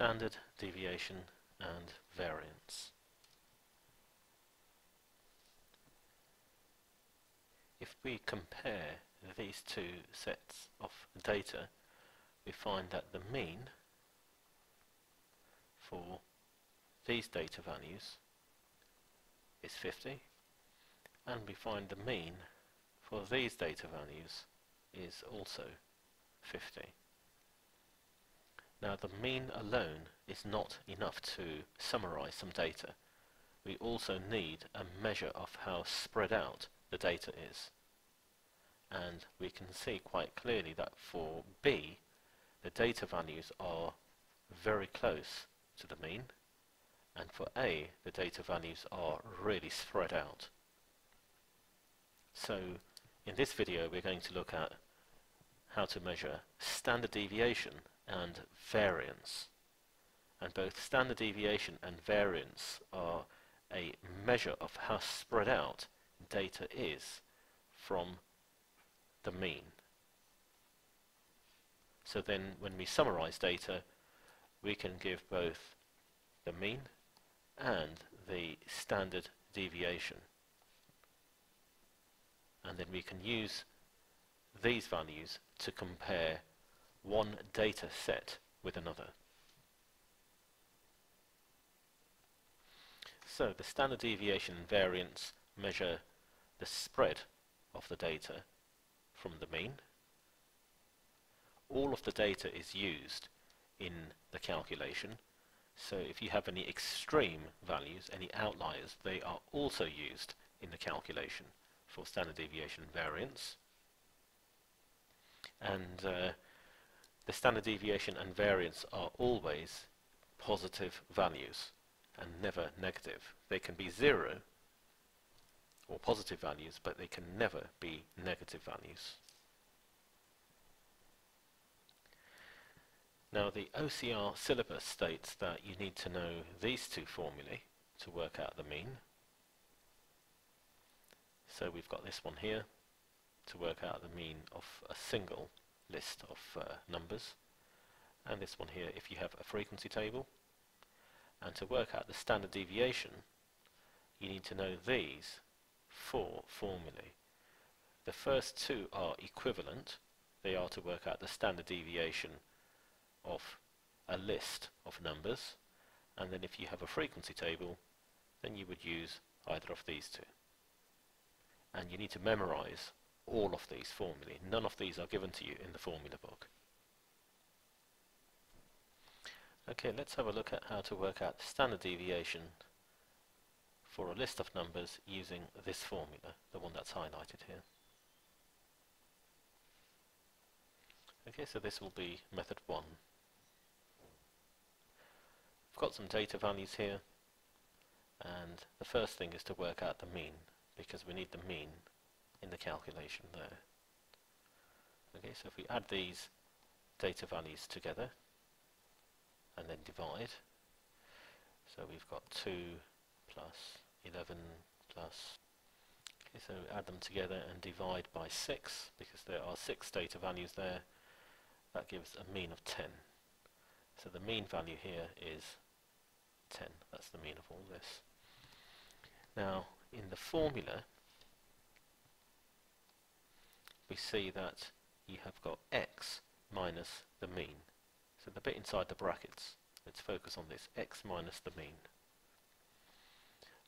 Standard Deviation and Variance. If we compare these two sets of data, we find that the mean for these data values is 50, and we find the mean for these data values is also 50. Now, the mean alone is not enough to summarize some data. We also need a measure of how spread out the data is. And we can see quite clearly that for B, the data values are very close to the mean, and for A, the data values are really spread out. So in this video we're going to look at how to measure standard deviation and variance. And both standard deviation and variance are a measure of how spread out data is from the mean. So then when we summarize data, we can give both the mean and the standard deviation. And then we can use these values to compare one data set with another. So the standard deviation and variance measure the spread of the data from the mean. All of the data is used in the calculation, so if you have any extreme values, any outliers, they are also used in the calculation for standard deviation and variance. And the standard deviation and variance are always positive values and never negative. They can be 0 or positive values, but they can never be negative values. Now, the OCR syllabus states that you need to know these two formulae to work out the mean. So we've got this one here to work out the mean of a single list of numbers, and this one here if you have a frequency table. And to work out the standard deviation, you need to know these four formulae. The first two are equivalent. They are to work out the standard deviation of a list of numbers, and then if you have a frequency table, then you would use either of these two. And you need to memorize all of these formulae. None of these are given to you in the formula book. Okay, let's have a look at how to work out the standard deviation for a list of numbers using this formula, the one that's highlighted here. Okay, so this will be method 1. I've got some data values here, and the first thing is to work out the mean, because we need the mean in the calculation there. Okay, so if we add these data values together and then divide, so we've got 2 plus 11 plus, okay, so add them together and divide by 6, because there are 6 data values there. That gives a mean of 10. So the mean value here is 10. That's the mean of all this. Now, in the formula, we see that you have got x minus the mean. So the bit inside the brackets, let's focus on this, x minus the mean.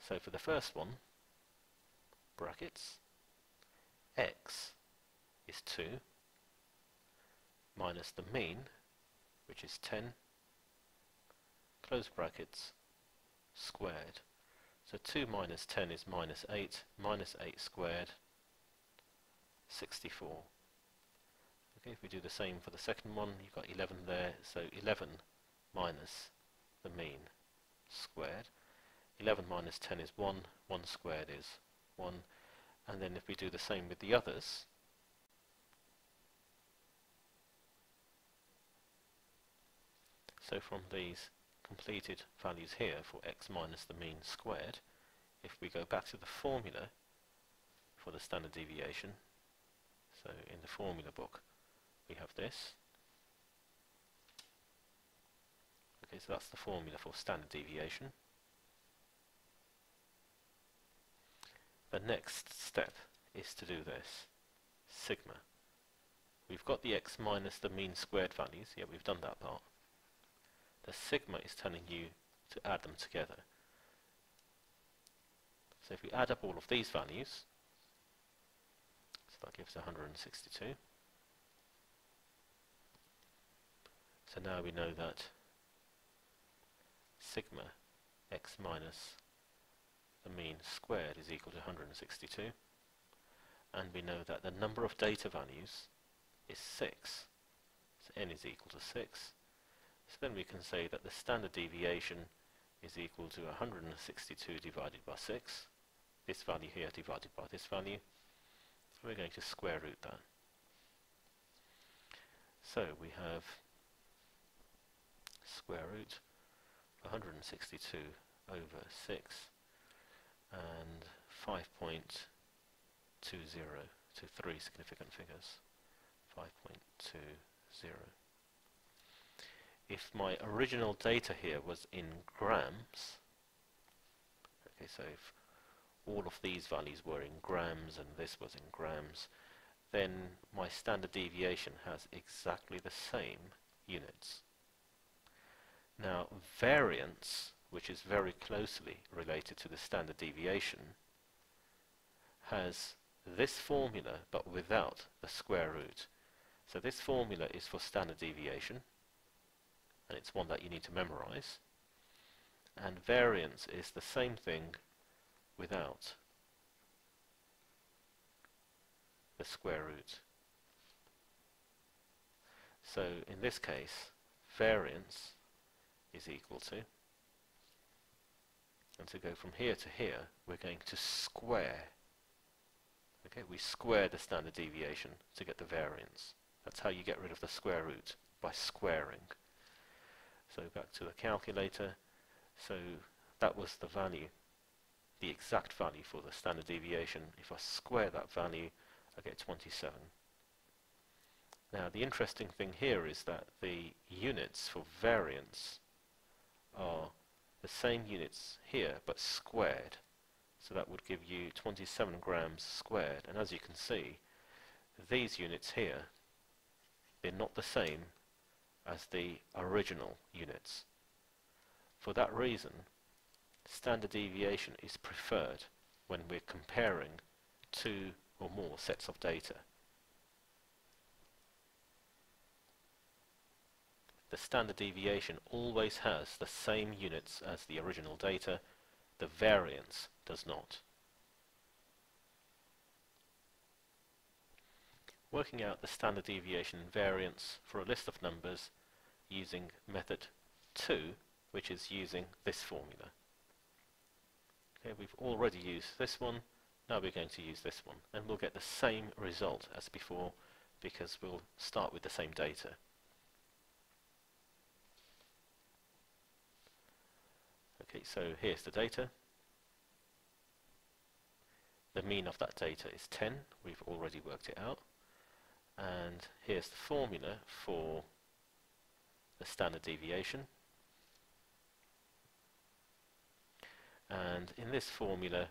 So for the first one, brackets, x is 2 minus the mean, which is 10, close brackets, squared. So 2 minus 10 is minus 8 squared, 64. Okay, if we do the same for the second one, you've got 11 there, so 11 minus the mean squared. 11 minus 10 is 1, 1 squared is 1, and then if we do the same with the others, so from these completed values here for x minus the mean squared, if we go back to the formula for the standard deviation, so in the formula book we have this. Okay, so that's the formula for standard deviation. The next step is to do this. Sigma. We've got the x minus the mean squared values. Yeah, we've done that part. The sigma is telling you to add them together. So if we add up all of these values, so that gives 162. So now we know that sigma x minus the mean squared is equal to 162, and we know that the number of data values is 6, so n is equal to 6. So then we can say that the standard deviation is equal to 162 divided by 6, this value here divided by this value. So we're going to square root that. So we have square root 162 over 6 and 5.20 to 3 significant figures. 5.20. If my original data here was in grams, okay, so if all of these values were in grams and this was in grams, then my standard deviation has exactly the same units. Now, variance, which is very closely related to the standard deviation, has this formula but without the square root. So this formula is for standard deviation, and it's one that you need to memorize. And variance is the same thing without the square root. So in this case, variance is equal to, and to go from here to here, we're going to square. Okay, we square the standard deviation to get the variance. That's how you get rid of the square root, by squaring. So back to the calculator. So that was the value, the exact value for the standard deviation. If I square that value, I get 27. Now the interesting thing here is that the units for variance are the same units here but squared. So that would give you 27 grams squared, and as you can see, these units here, they're not the same as the original units. For that reason, standard deviation is preferred when we're comparing two or more sets of data. The standard deviation always has the same units as the original data. The variance does not. Working out the standard deviation and variance for a list of numbers using method 2, which is using this formula. Okay, we've already used this one, now we're going to use this one, and we'll get the same result as before because we'll start with the same data. Okay, so here's the data. The mean of that data is 10, we've already worked it out. And here's the formula for the standard deviation. And in this formula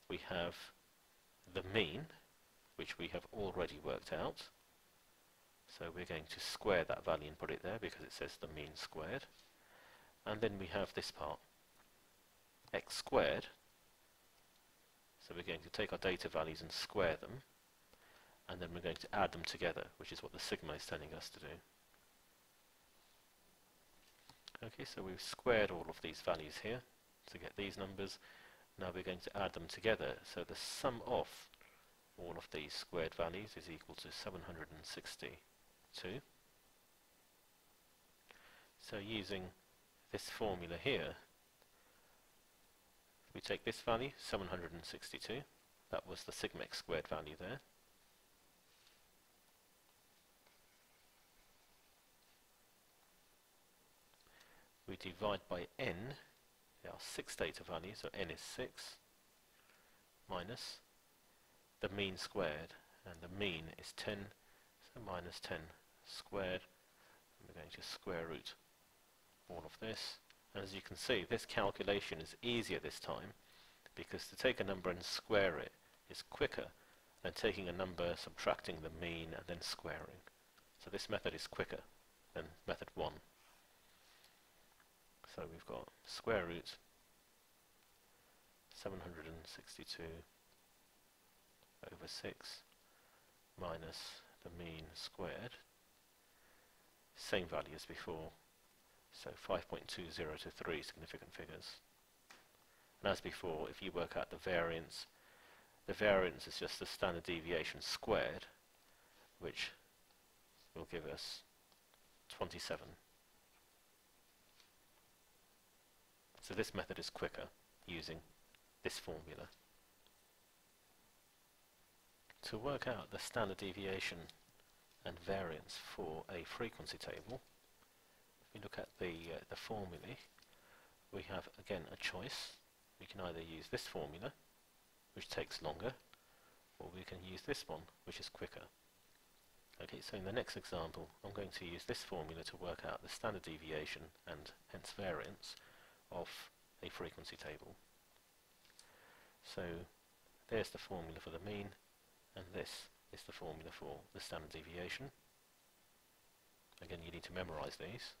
we have the mean, which we have already worked out. So we're going to square that value and put it there because it says the mean squared. And then we have this part, x squared. So we're going to take our data values and square them, and then we're going to add them together, which is what the sigma is telling us to do. Okay, so we've squared all of these values here to get these numbers. Now we're going to add them together, so the sum of all of these squared values is equal to 762. So using this formula here, we take this value, 762, that was the sigma x squared value there. We divide by n, there are 6 data values, so n is 6, minus the mean squared, and the mean is 10, so minus 10 squared, and we're going to square root all of this. And as you can see, this calculation is easier this time, because to take a number and square it is quicker than taking a number, subtracting the mean, and then squaring. So this method is quicker than method 1. So we've got square root 762 over 6 minus the mean squared, same value as before, so 5.20 to 3 significant figures. And as before, if you work out the variance is just the standard deviation squared, which will give us 27. So this method is quicker using this formula. To work out the standard deviation and variance for a frequency table, if we look at the formulae, we have again a choice. We can either use this formula, which takes longer, or we can use this one, which is quicker. Okay, so in the next example, I'm going to use this formula to work out the standard deviation and hence variance of a frequency table. So there's the formula for the mean, and this is the formula for the standard deviation. Again, you need to memorize these.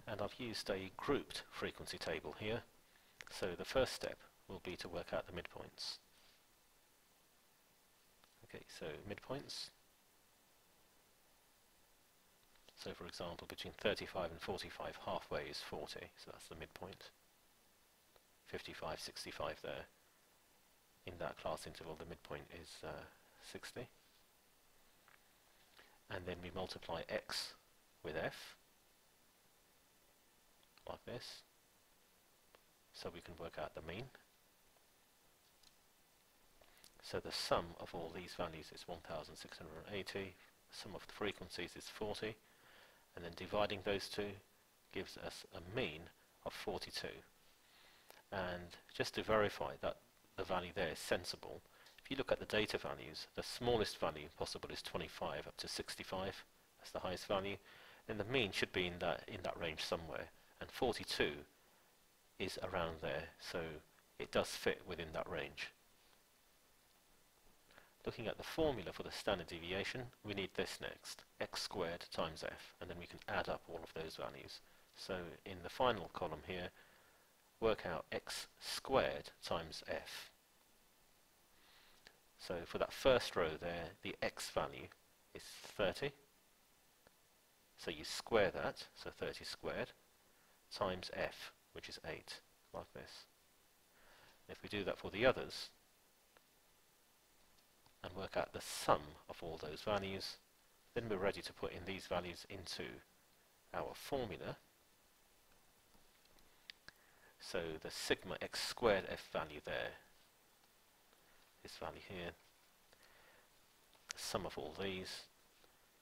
And I've used a grouped frequency table here. So the first step will be to work out the midpoints. Okay, so midpoints. So for example, between 35 and 45, halfway is 40, so that's the midpoint. 55, 65 there. In that class interval, the midpoint is 60. And then we multiply x with f, like this, so we can work out the mean. So the sum of all these values is 1680, the sum of the frequencies is 40, and then dividing those two gives us a mean of 42. And just to verify that the value there is sensible, if you look at the data values, the smallest value possible is 25 up to 65, that's the highest value, and the mean should be in that range somewhere, and 42 is around there, so it does fit within that range. Looking at the formula for the standard deviation, we need this next, x squared times f, and then we can add up all of those values. So in the final column here, work out x squared times f. So for that first row there, the x value is 30. So you square that, so 30 squared, times f, which is 8, like this. If we do that for the others, and work out the sum of all those values, then we're ready to put in these values into our formula. So the sigma x squared f value there, this value here, the sum of all these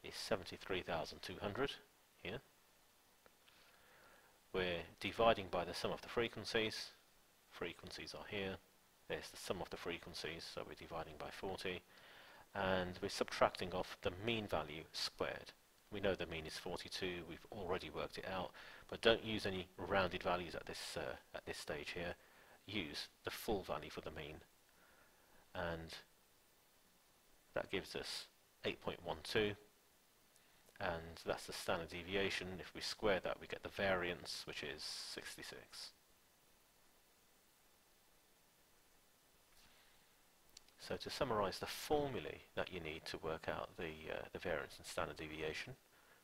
is 73,200 here. We're dividing by the sum of the frequencies. Frequencies are here. There's the sum of the frequencies, so we're dividing by 40. And we're subtracting off the mean value squared. We know the mean is 42, we've already worked it out, but don't use any rounded values at this stage here. Use the full value for the mean. And that gives us 8.12, and that's the standard deviation. If we square that, we get the variance, which is 66. So to summarize the formulae that you need to work out the variance and standard deviation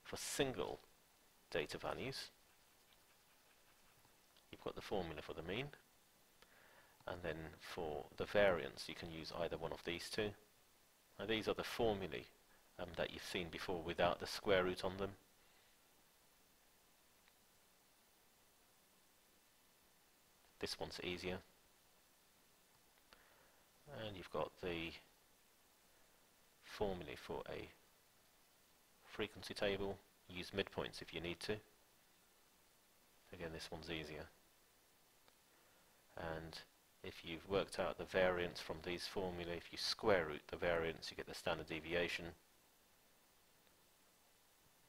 for single data values, you've got the formula for the mean, and then for the variance you can use either one of these two. Now these are the formulae that you've seen before without the square root on them. This one's easier. And you've got the formulae for a frequency table. Use midpoints if you need to. Again, this one's easier. And if you've worked out the variance from these formulae, if you square root the variance, you get the standard deviation.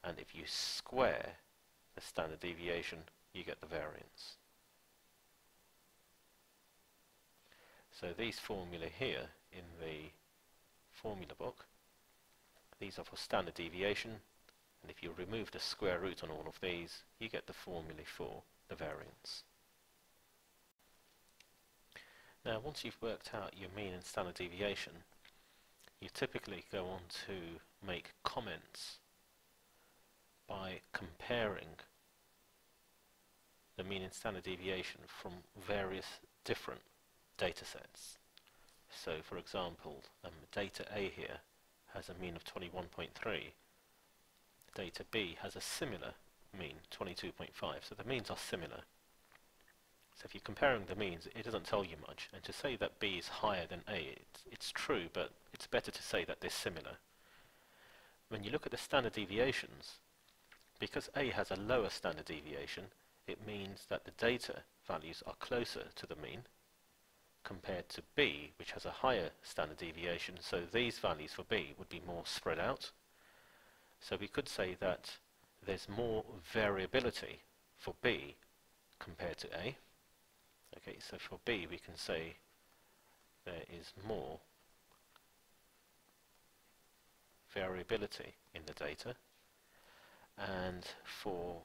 and if you square the standard deviation, you get the variance. So these formulae here in the formula book, these are for standard deviation, and if you remove the square root on all of these, you get the formulae for the variance. Now once you've worked out your mean and standard deviation, you typically go on to make comments by comparing the mean and standard deviation from various different data sets. So for example, data A here has a mean of 21.3, data B has a similar mean, 22.5, so the means are similar. So if you're comparing the means, it doesn't tell you much, and to say that B is higher than A, it's true, but it's better to say that they're similar. When you look at the standard deviations, because A has a lower standard deviation, it means that the data values are closer to the mean compared to B, which has a higher standard deviation, so these values for B would be more spread out. So we could say that there's more variability for B compared to A. Okay, so for B we can say there is more variability in the data, and for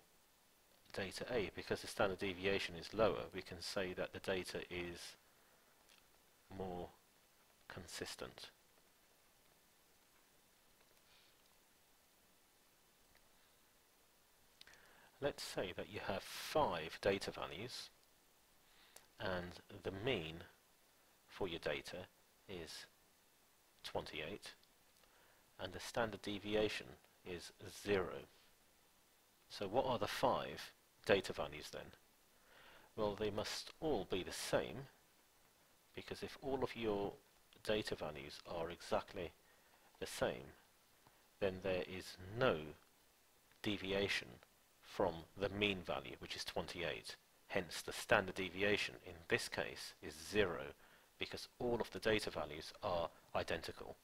data A, because the standard deviation is lower, we can say that the data is more consistent. Let's say that you have 5 data values and the mean for your data is 28 and the standard deviation is 0. So what are the 5 data values then? Well, they must all be the same, because if all of your data values are exactly the same, then there is no deviation from the mean value, which is 28. Hence the standard deviation in this case is 0, because all of the data values are identical.